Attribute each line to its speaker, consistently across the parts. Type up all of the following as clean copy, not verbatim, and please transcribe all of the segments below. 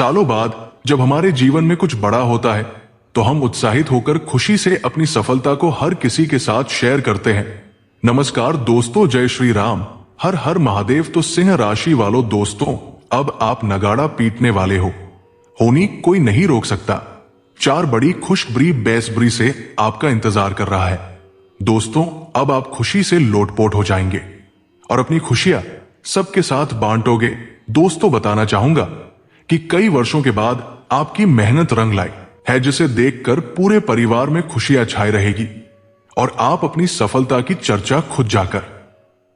Speaker 1: सालों बाद जब हमारे जीवन में कुछ बड़ा होता है तो हम उत्साहित होकर खुशी से अपनी सफलता को हर किसी के साथ शेयर करते हैं। नमस्कार दोस्तों, जय श्री राम, हर हर महादेव। तो सिंह राशि वालों दोस्तों, अब आप नगाड़ा पीटने वाले हो। होनी कोई नहीं रोक सकता। 4 बड़ी खुशखबरी बेसब्री से आपका इंतजार कर रहा है। दोस्तों, अब आप खुशी से लोटपोट हो जाएंगे और अपनी खुशियां सबके साथ बांटोगे। दोस्तों, बताना चाहूंगा कि कई वर्षों के बाद आपकी मेहनत रंग लाई है, जिसे देखकर पूरे परिवार में खुशियां छाई रहेगी और आप अपनी सफलता की चर्चा खुद जाकर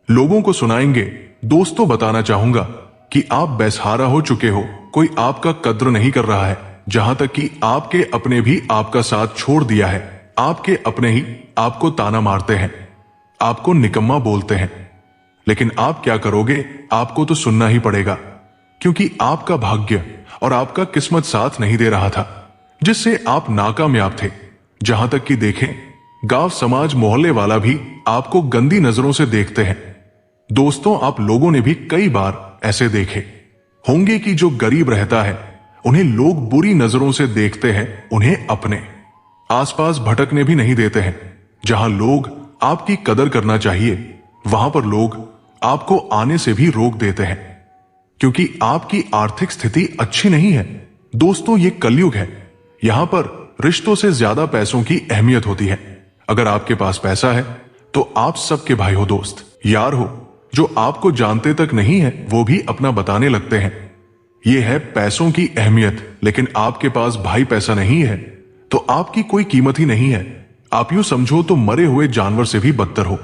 Speaker 1: लोगों को सुनाएंगे। दोस्तों, बताना चाहूंगा कि आप बेसहारा हो चुके हो। कोई आपका कद्र नहीं कर रहा है, जहां तक कि आपके अपने भी आपका साथ छोड़ दिया है। आपके अपने ही आपको ताना मारते हैं, आपको निकम्मा बोलते हैं, लेकिन आप क्या करोगे? आपको तो सुनना ही पड़ेगा, क्योंकि आपका भाग्य और आपका किस्मत साथ नहीं दे रहा था, जिससे आप नाकामयाब थे। जहां तक कि देखें, गांव समाज मोहल्ले वाला भी आपको गंदी नजरों से देखते हैं। दोस्तों, आप लोगों ने भी कई बार ऐसे देखे होंगे कि जो गरीब रहता है उन्हें लोग बुरी नजरों से देखते हैं, उन्हें अपने आसपास भटकने भी नहीं देते हैं। जहां लोग आपकी कदर करना चाहिए, वहां पर लोग आपको आने से भी रोक देते हैं, क्योंकि आपकी आर्थिक स्थिति अच्छी नहीं है। दोस्तों, ये कलयुग है। यहां पर रिश्तों से ज्यादा पैसों की अहमियत होती है। अगर आपके पास पैसा है तो आप सबके भाई हो, दोस्त यार हो। जो आपको जानते तक नहीं है वो भी अपना बताने लगते हैं। यह है पैसों की अहमियत। लेकिन आपके पास भाई पैसा नहीं है तो आपकी कोई कीमत ही नहीं है। आप यूं समझो तो मरे हुए जानवर से भी बदतर हो।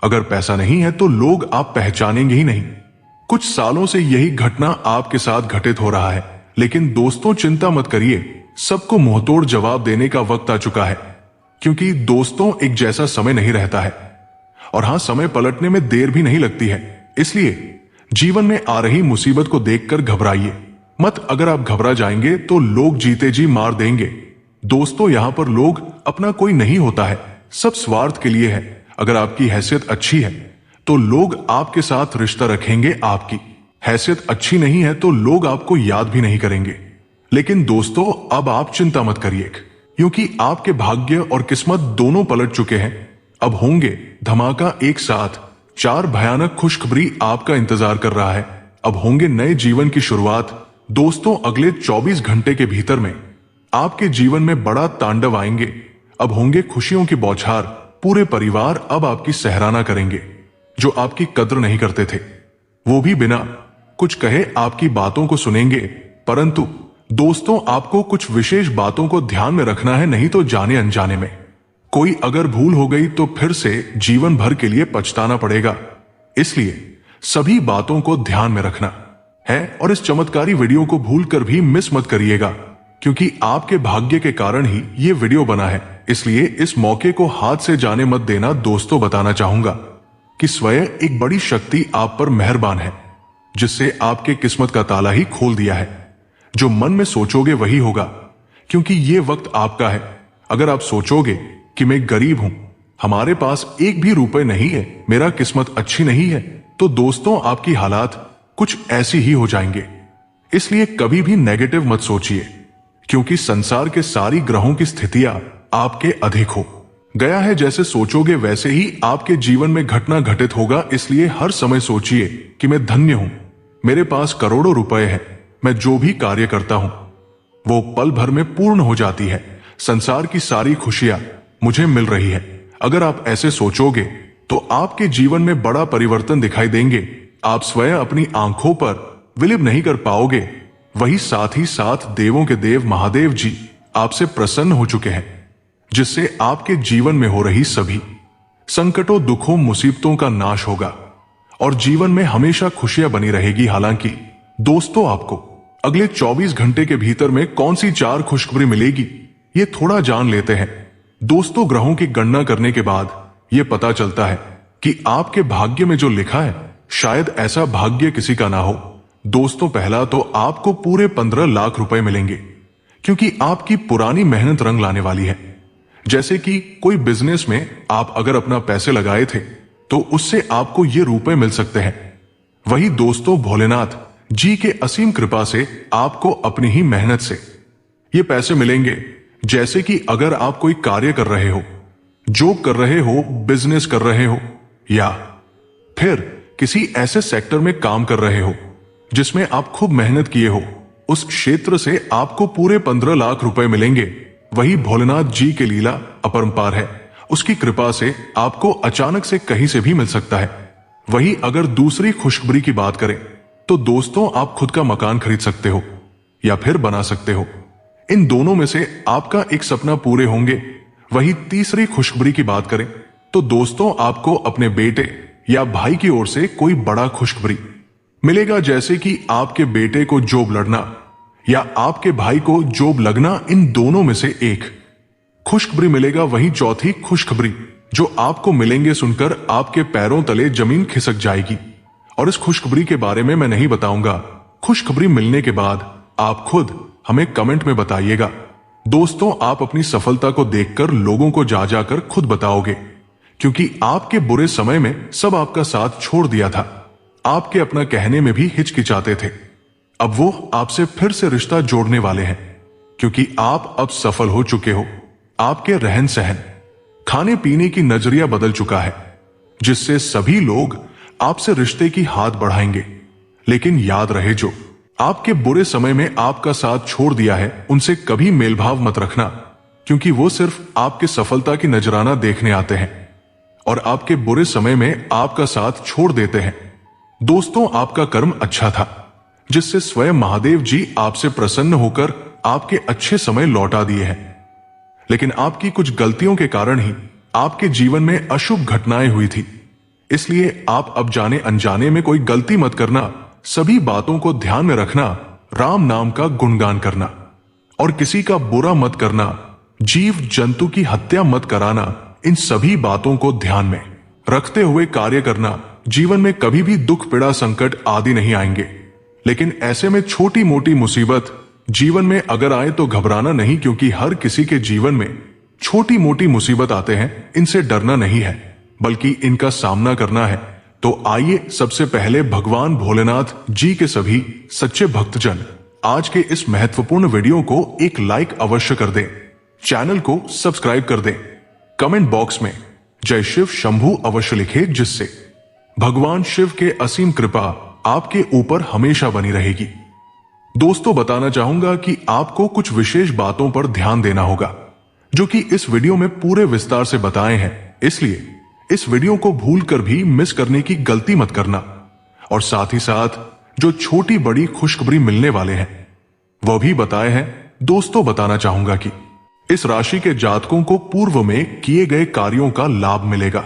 Speaker 1: अगर पैसा नहीं है तो लोग आप पहचानेंगे ही नहीं। कुछ सालों से यही घटना आपके साथ घटित हो रहा है। लेकिन दोस्तों, चिंता मत करिए, सबको मुंहतोड़ जवाब देने का वक्त आ चुका है। क्योंकि दोस्तों, एक जैसा समय नहीं रहता है, और हां, समय पलटने में देर भी नहीं लगती है। इसलिए जीवन में आ रही मुसीबत को देखकर घबराइए मत। अगर आप घबरा जाएंगे तो लोग जीते जी मार देंगे। दोस्तों, यहां पर लोग अपना कोई नहीं होता है, सब स्वार्थ के लिए है। अगर आपकी हैसियत अच्छी है तो लोग आपके साथ रिश्ता रखेंगे। आपकी हैसियत अच्छी नहीं है तो लोग आपको याद भी नहीं करेंगे। लेकिन दोस्तों, अब आप चिंता मत करिए, क्योंकि आपके भाग्य और किस्मत दोनों पलट चुके हैं। अब होंगे धमाका एक साथ। 4 भयानक खुशखबरी आपका इंतजार कर रहा है। अब होंगे नए जीवन की शुरुआत। दोस्तों, अगले 24 घंटे के भीतर में आपके जीवन में बड़ा तांडव आएंगे। अब होंगे खुशियों की बौछार। पूरे परिवार अब आपकी सराहना करेंगे। जो आपकी कद्र नहीं करते थे वो भी बिना कुछ कहे आपकी बातों को सुनेंगे। परंतु दोस्तों, आपको कुछ विशेष बातों को ध्यान में रखना है, नहीं तो जाने अनजाने में कोई अगर भूल हो गई तो फिर से जीवन भर के लिए पछताना पड़ेगा। इसलिए सभी बातों को ध्यान में रखना है और इस चमत्कारी वीडियो को भूलकर भी मिस मत करिएगा, क्योंकि आपके भाग्य के कारण ही ये वीडियो बना है। इसलिए इस मौके को हाथ से जाने मत देना। दोस्तों, बताना चाहूंगा कि स्वयं एक बड़ी शक्ति आप पर मेहरबान है, जिससे आपके किस्मत का ताला ही खोल दिया है। जो मन में सोचोगे वही होगा, क्योंकि ये वक्त आपका है। अगर आप सोचोगे कि मैं गरीब हूं, हमारे पास एक भी रुपए नहीं है, मेरा किस्मत अच्छी नहीं है, तो दोस्तों, आपकी हालात कुछ ऐसी ही हो जाएंगे। इसलिए कभी भी नेगेटिव मत सोचिए, क्योंकि संसार के सारी ग्रहों की स्थितियां आपके अधिक हो गया है। जैसे सोचोगे वैसे ही आपके जीवन में घटना घटित होगा। इसलिए हर समय सोचिए कि मैं धन्य हूं, मेरे पास करोड़ों रुपए हैं, मैं जो भी कार्य करता हूं वो पल भर में पूर्ण हो जाती है। संसार की सारी खुशियां मुझे मिल रही है। अगर आप ऐसे सोचोगे तो आपके जीवन में बड़ा परिवर्तन दिखाई देंगे। आप स्वयं अपनी आंखों पर विलिप नहीं कर पाओगे। वही साथ ही साथ देवों के देव महादेव जी आपसे प्रसन्न हो चुके हैं, जिससे आपके जीवन में हो रही सभी संकटों, दुखों, मुसीबतों का नाश होगा और जीवन में हमेशा खुशियां बनी रहेगी। हालांकि दोस्तों, आपको अगले 24 घंटे के भीतर में कौन सी 4 खुशखबरी मिलेगी, ये थोड़ा जान लेते हैं। दोस्तों, ग्रहों की गणना करने के बाद यह पता चलता है कि आपके भाग्य में जो लिखा है, शायद ऐसा भाग्य किसी का ना हो। दोस्तों, पहला तो आपको पूरे 15 लाख रुपए मिलेंगे, क्योंकि आपकी पुरानी मेहनत रंग लाने वाली है। जैसे कि कोई बिजनेस में आप अगर अपना पैसे लगाए थे तो उससे आपको ये रुपए मिल सकते हैं। वही दोस्तों, भोलेनाथ जी के असीम कृपा से आपको अपनी ही मेहनत से ये पैसे मिलेंगे। जैसे कि अगर आप कोई कार्य कर रहे हो, जॉब कर रहे हो, बिजनेस कर रहे हो, या फिर किसी ऐसे सेक्टर में काम कर रहे हो जिसमें आप खूब मेहनत किए हो, उस क्षेत्र से आपको पूरे 15 लाख रुपए मिलेंगे। वही भोलेनाथ जी की लीला अपरंपार है। उसकी कृपा से आपको अचानक से कहीं से भी मिल सकता है। वही अगर दूसरी खुशखबरी की बात करें तो दोस्तों, आप खुद का मकान खरीद सकते हो या फिर बना सकते हो। इन दोनों में से आपका एक सपना पूरे होंगे। वही तीसरी खुशखबरी की बात करें तो दोस्तों, आपको अपने बेटे या भाई की ओर से कोई बड़ा खुशखबरी मिलेगा। जैसे कि आपके बेटे को जॉब लड़ना या आपके भाई को जॉब लगना, इन दोनों में से एक खुशखबरी मिलेगा। वही चौथी खुशखबरी जो आपको मिलेंगे सुनकर आपके पैरों तले जमीन खिसक जाएगी। और इस खुशखबरी के बारे में मैं नहीं बताऊंगा। खुशखबरी मिलने के बाद आप खुद हमें कमेंट में बताइएगा। दोस्तों, आप अपनी सफलता को देखकर लोगों को जा जाकर खुद बताओगे, क्योंकि आपके बुरे समय में सब आपका साथ छोड़ दिया था। आपके अपना कहने में भी हिचकिचाते थे। अब वो आपसे फिर से रिश्ता जोड़ने वाले हैं, क्योंकि आप अब सफल हो चुके हो। आपके रहन सहन, खाने पीने की नजरिया बदल चुका है, जिससे सभी लोग आपसे रिश्ते की हाथ बढ़ाएंगे। लेकिन याद रहे, जो आपके बुरे समय में आपका साथ छोड़ दिया है, उनसे कभी मेलभाव मत रखना, क्योंकि वो सिर्फ आपके सफलता की नजराना देखने आते हैं और आपके बुरे समय में आपका साथ छोड़ देते हैं। दोस्तों, आपका कर्म अच्छा था, जिससे स्वयं महादेव जी आपसे प्रसन्न होकर आपके अच्छे समय लौटा दिए हैं। लेकिन आपकी कुछ गलतियों के कारण ही आपके जीवन में अशुभ घटनाएं हुई थी। इसलिए आप अब जाने अनजाने में कोई गलती मत करना। सभी बातों को ध्यान में रखना, राम नाम का गुणगान करना और किसी का बुरा मत करना, जीव जंतु की हत्या मत कराना। इन सभी बातों को ध्यान में रखते हुए कार्य करना। जीवन में कभी भी दुख, पीड़ा, संकट आदि नहीं आएंगे। लेकिन ऐसे में छोटी मोटी मुसीबत जीवन में अगर आए तो घबराना नहीं, क्योंकि हर किसी के जीवन में छोटी मोटी मुसीबत आते हैं। इनसे डरना नहीं है, बल्कि इनका सामना करना है। तो आइए सबसे पहले भगवान भोलेनाथ जी के सभी सच्चे भक्तजन आज के इस महत्वपूर्ण वीडियो को एक लाइक अवश्य कर दें, चैनल को सब्सक्राइब कर दें, कमेंट बॉक्स में जय शिव शंभू अवश्य लिखे, जिससे भगवान शिव के असीम कृपा आपके ऊपर हमेशा बनी रहेगी। दोस्तों, बताना चाहूंगा कि आपको कुछ विशेष बातों पर ध्यान देना होगा, जो कि इस वीडियो में पूरे विस्तार से बताए हैं। इसलिए इस वीडियो को भूलकर भी मिस करने की गलती मत करना। और साथ ही साथ जो छोटी बड़ी खुशखबरी मिलने वाले हैं वह भी बताए हैं। दोस्तों, बताना चाहूंगा कि इस राशि के जातकों को पूर्व में किए गए कार्यों का लाभ मिलेगा।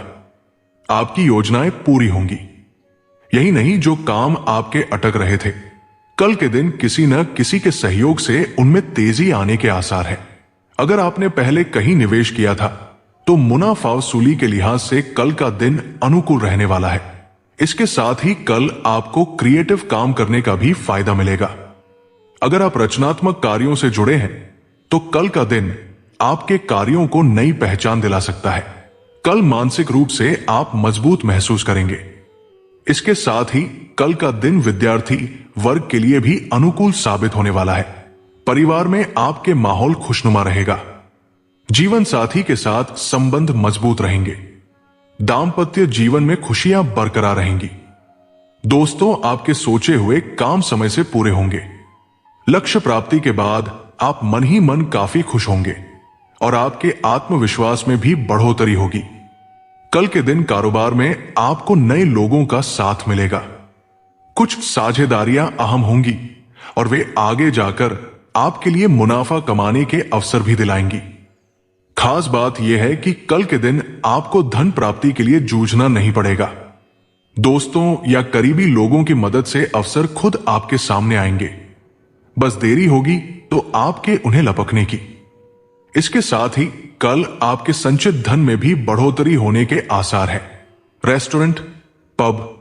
Speaker 1: आपकी योजनाएं पूरी होंगी। यही नहीं, जो काम आपके अटक रहे थे, कल के दिन किसी न किसी के सहयोग से उनमें तेजी आने के आसार है। अगर आपने पहले कहीं निवेश किया था तो मुनाफा वसूली के लिहाज से कल का दिन अनुकूल रहने वाला है। इसके साथ ही कल आपको क्रिएटिव काम करने का भी फायदा मिलेगा। अगर आप रचनात्मक कार्यों से जुड़े हैं तो कल का दिन आपके कार्यों को नई पहचान दिला सकता है। कल मानसिक रूप से आप मजबूत महसूस करेंगे। इसके साथ ही कल का दिन विद्यार्थी वर्ग के लिए भी अनुकूल साबित होने वाला है। परिवार में आपके माहौल खुशनुमा रहेगा। जीवन साथी के साथ संबंध मजबूत रहेंगे। दाम्पत्य जीवन में खुशियां बरकरार रहेंगी। दोस्तों, आपके सोचे हुए काम समय से पूरे होंगे। लक्ष्य प्राप्ति के बाद आप मन ही मन काफी खुश होंगे और आपके आत्मविश्वास में भी बढ़ोतरी होगी। कल के दिन कारोबार में आपको नए लोगों का साथ मिलेगा। कुछ साझेदारियां अहम होंगी और वे आगे जाकर आपके लिए मुनाफा कमाने के अवसर भी दिलाएंगी। खास बात यह है कि कल के दिन आपको धन प्राप्ति के लिए जूझना नहीं पड़ेगा। दोस्तों या करीबी लोगों की मदद से अवसर खुद आपके सामने आएंगे। बस देरी होगी तो आपके उन्हें लपकने की। इसके साथ ही कल आपके संचित धन में भी बढ़ोतरी होने के आसार है। रेस्टोरेंट, पब,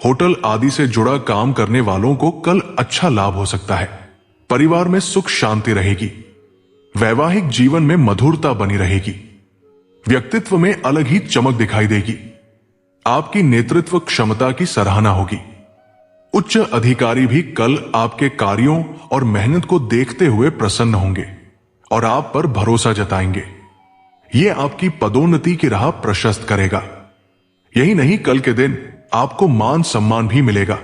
Speaker 1: होटल आदि से जुड़ा काम करने वालों को कल अच्छा लाभ हो सकता है। परिवार में सुख शांति रहेगी। वैवाहिक जीवन में मधुरता बनी रहेगी। व्यक्तित्व में अलग ही चमक दिखाई देगी। आपकी नेतृत्व क्षमता की सराहना होगी। उच्च अधिकारी भी कल आपके कार्यों और मेहनत को देखते हुए प्रसन्न होंगे और आप पर भरोसा जताएंगे। यह आपकी पदोन्नति की राह प्रशस्त करेगा। यही नहीं, कल के दिन आपको मान सम्मान भी मिलेगा।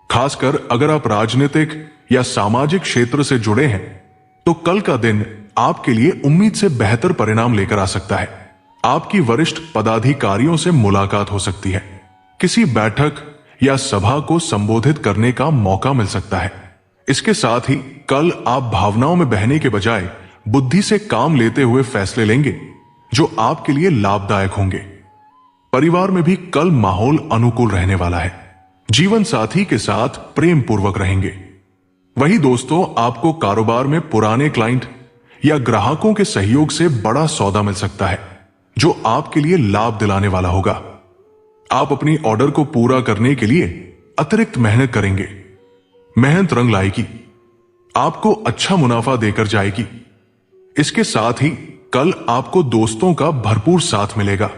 Speaker 1: खासकर अगर आप राजनीतिक या सामाजिक क्षेत्र से जुड़े हैं तो कल का दिन आपके लिए उम्मीद से बेहतर परिणाम लेकर आ सकता है। आपकी वरिष्ठ पदाधिकारियों से मुलाकात हो सकती है। किसी बैठक या सभा को संबोधित करने का मौका मिल सकता है। इसके साथ ही कल आप भावनाओं में बहने के बजाय बुद्धि से काम लेते हुए फैसले लेंगे जो आपके लिए लाभदायक होंगे। परिवार में भी कल माहौल अनुकूल रहने वाला है। जीवन साथी के साथ प्रेम पूर्वक रहेंगे। वही दोस्तों, आपको कारोबार में पुराने क्लाइंट या ग्राहकों के सहयोग से बड़ा सौदा मिल सकता है जो आपके लिए लाभ दिलाने वाला होगा। आप अपनी ऑर्डर को पूरा करने के लिए अतिरिक्त मेहनत करेंगे। मेहनत रंग लाएगी, आपको अच्छा मुनाफा देकर जाएगी। इसके साथ ही कल आपको दोस्तों का भरपूर साथ मिलेगा।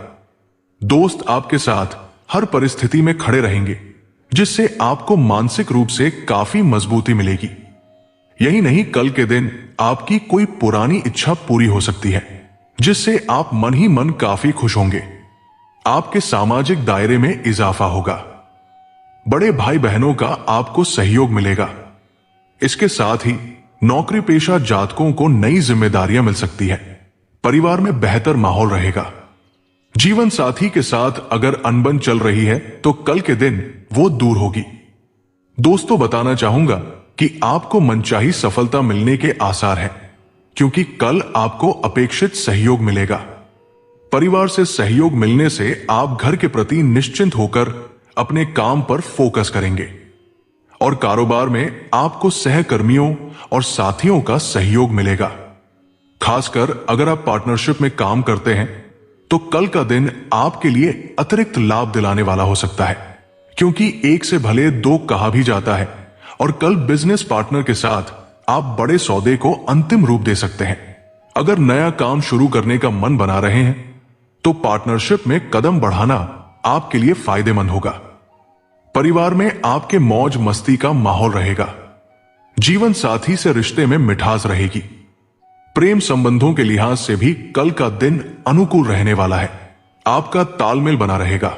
Speaker 1: दोस्त आपके साथ हर परिस्थिति में खड़े रहेंगे जिससे आपको मानसिक रूप से काफी मजबूती मिलेगी। यही नहीं, कल के दिन आपकी कोई पुरानी इच्छा पूरी हो सकती है जिससे आप मन ही मन काफी खुश होंगे। आपके सामाजिक दायरे में इजाफा होगा। बड़े भाई बहनों का आपको सहयोग मिलेगा। इसके साथ ही नौकरी पेशा जातकों को नई जिम्मेदारियां मिल सकती है। परिवार में बेहतर माहौल रहेगा। जीवन साथी के साथ अगर अनबन चल रही है तो कल के दिन वो दूर होगी। दोस्तों, बताना चाहूंगा कि आपको मनचाही सफलता मिलने के आसार हैं, क्योंकि कल आपको अपेक्षित सहयोग मिलेगा। परिवार से सहयोग मिलने से आप घर के प्रति निश्चिंत होकर अपने काम पर फोकस करेंगे और कारोबार में आपको सहकर्मियों और साथियों का सहयोग मिलेगा। खासकर अगर आप पार्टनरशिप में काम करते हैं तो कल का दिन आपके लिए अतिरिक्त लाभ दिलाने वाला हो सकता है, क्योंकि एक से भले दो कहा भी जाता है और कल बिजनेस पार्टनर के साथ आप बड़े सौदे को अंतिम रूप दे सकते हैं। अगर नया काम शुरू करने का मन बना रहे हैं तो पार्टनरशिप में कदम बढ़ाना आपके लिए फायदेमंद होगा। परिवार में आपके मौज मस्ती का माहौल रहेगा। जीवन साथी से रिश्ते में मिठास रहेगी। प्रेम संबंधों के लिहाज से भी कल का दिन अनुकूल रहने वाला है। आपका तालमेल बना रहेगा।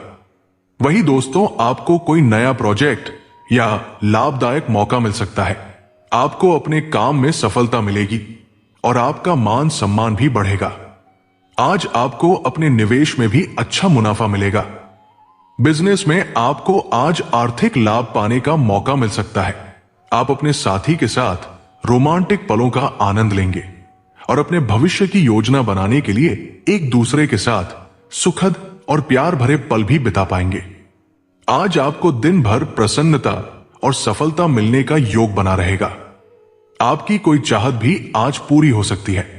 Speaker 1: वही दोस्तों, आपको कोई नया प्रोजेक्ट या लाभदायक मौका मिल सकता है। आपको अपने काम में सफलता मिलेगी और आपका मान सम्मान भी बढ़ेगा। आज आपको अपने निवेश में भी अच्छा मुनाफा मिलेगा। बिजनेस में आपको आज आर्थिक लाभ पाने का मौका मिल सकता है। आप अपने साथी के साथ रोमांटिक पलों का आनंद लेंगे और अपने भविष्य की योजना बनाने के लिए एक दूसरे के साथ सुखद और प्यार भरे पल भी बिता पाएंगे। आज आपको दिन भर प्रसन्नता और सफलता मिलने का योग बना रहेगा। आपकी कोई चाहत भी आज पूरी हो सकती है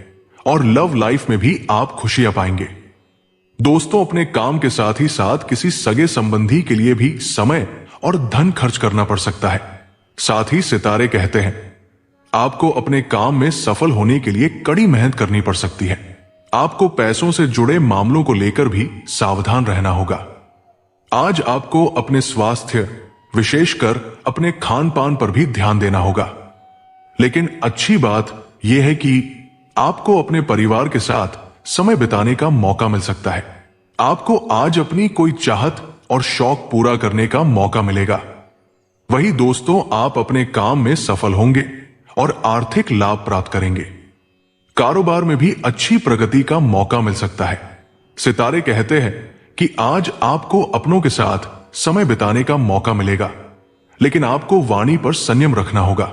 Speaker 1: और लव लाइफ में भी आप खुशियां पाएंगे। दोस्तों, अपने काम के साथ ही साथ किसी सगे संबंधी के लिए भी समय और धन खर्च करना पड़ सकता है। साथ ही सितारे कहते हैं आपको अपने काम में सफल होने के लिए कड़ी मेहनत करनी पड़ सकती है। आपको पैसों से जुड़े मामलों को लेकर भी सावधान रहना होगा। आज आपको अपने स्वास्थ्य, विशेषकर अपने खान पान पर भी ध्यान देना होगा। लेकिन अच्छी बात यह है कि आपको अपने परिवार के साथ समय बिताने का मौका मिल सकता है। आपको आज अपनी कोई चाहत और शौक पूरा करने का मौका मिलेगा। वही दोस्तों, आप अपने काम में सफल होंगे और आर्थिक लाभ प्राप्त करेंगे। कारोबार में भी अच्छी प्रगति का मौका मिल सकता है। सितारे कहते हैं कि आज आपको अपनों के साथ समय बिताने का मौका मिलेगा, लेकिन आपको वाणी पर संयम रखना होगा।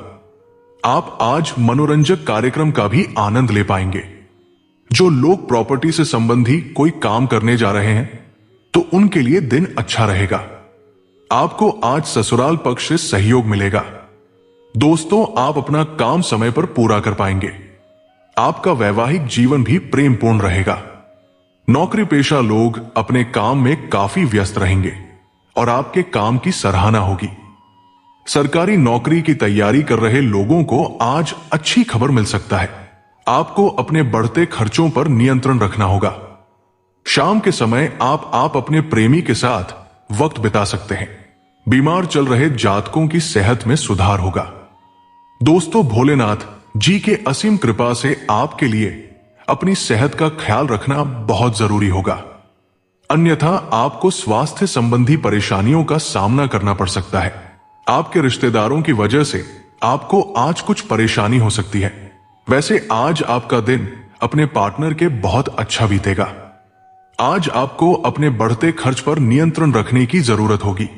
Speaker 1: आप आज मनोरंजक कार्यक्रम का भी आनंद ले पाएंगे। जो लोग प्रॉपर्टी से संबंधी कोई काम करने जा रहे हैं तो उनके लिए दिन अच्छा रहेगा। आपको आज ससुराल पक्ष से सहयोग मिलेगा। दोस्तों, आप अपना काम समय पर पूरा कर पाएंगे। आपका वैवाहिक जीवन भी प्रेमपूर्ण रहेगा। नौकरी पेशा लोग अपने काम में काफी व्यस्त रहेंगे और आपके काम की सराहना होगी। सरकारी नौकरी की तैयारी कर रहे लोगों को आज अच्छी खबर मिल सकता है। आपको अपने बढ़ते खर्चों पर नियंत्रण रखना होगा। शाम के समय आप अपने प्रेमी के साथ वक्त बिता सकते हैं। बीमार चल रहे जातकों की सेहत में सुधार होगा। दोस्तों, भोलेनाथ जी के असीम कृपा से आपके लिए अपनी सेहत का ख्याल रखना बहुत जरूरी होगा, अन्यथा आपको स्वास्थ्य संबंधी परेशानियों का सामना करना पड़ सकता है। आपके रिश्तेदारों की वजह से आपको आज कुछ परेशानी हो सकती है। वैसे आज आपका दिन अपने पार्टनर के बहुत अच्छा बीतेगा। आज आपको अपने बढ़ते खर्च पर नियंत्रण रखने की जरूरत होगी।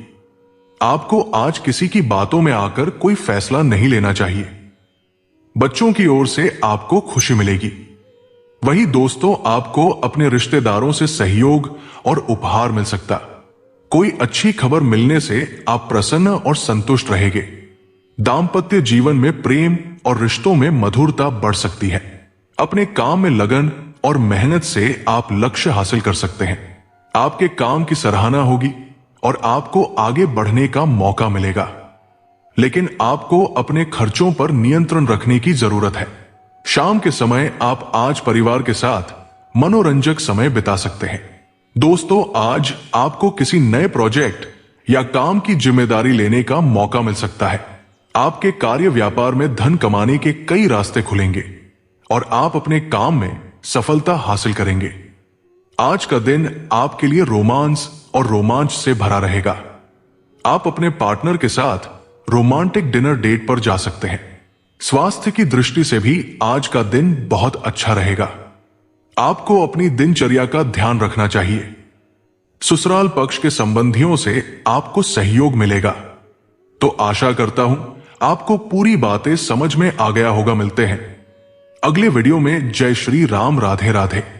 Speaker 1: आपको आज किसी की बातों में आकर कोई फैसला नहीं लेना चाहिए। बच्चों की ओर से आपको खुशी मिलेगी। वही दोस्तों, आपको अपने रिश्तेदारों से सहयोग और उपहार मिल सकता। कोई अच्छी खबर मिलने से आप प्रसन्न और संतुष्ट रहेंगे। दाम्पत्य जीवन में प्रेम और रिश्तों में मधुरता बढ़ सकती है। अपने काम में लगन और मेहनत से आप लक्ष्य हासिल कर सकते हैं। आपके काम की सराहना होगी और आपको आगे बढ़ने का मौका मिलेगा। लेकिन आपको अपने खर्चों पर नियंत्रण रखने की जरूरत है। शाम के समय आप आज परिवार के साथ मनोरंजक समय बिता सकते हैं। दोस्तों, आज आपको किसी नए प्रोजेक्ट या काम की जिम्मेदारी लेने का मौका मिल सकता है। आपके कार्य व्यापार में धन कमाने के कई रास्ते खुलेंगे और आप अपने काम में सफलता हासिल करेंगे। आज का दिन आपके लिए रोमांस और रोमांच से भरा रहेगा। आप अपने पार्टनर के साथ रोमांटिक डिनर डेट पर जा सकते हैं। स्वास्थ्य की दृष्टि से भी आज का दिन बहुत अच्छा रहेगा। आपको अपनी दिनचर्या का ध्यान रखना चाहिए। ससुराल पक्ष के संबंधियों से आपको सहयोग मिलेगा। तो आशा करता हूं आपको पूरी बातें समझ में आ गया होगा। मिलते हैं अगले वीडियो में। जय श्री राम। राधे राधे।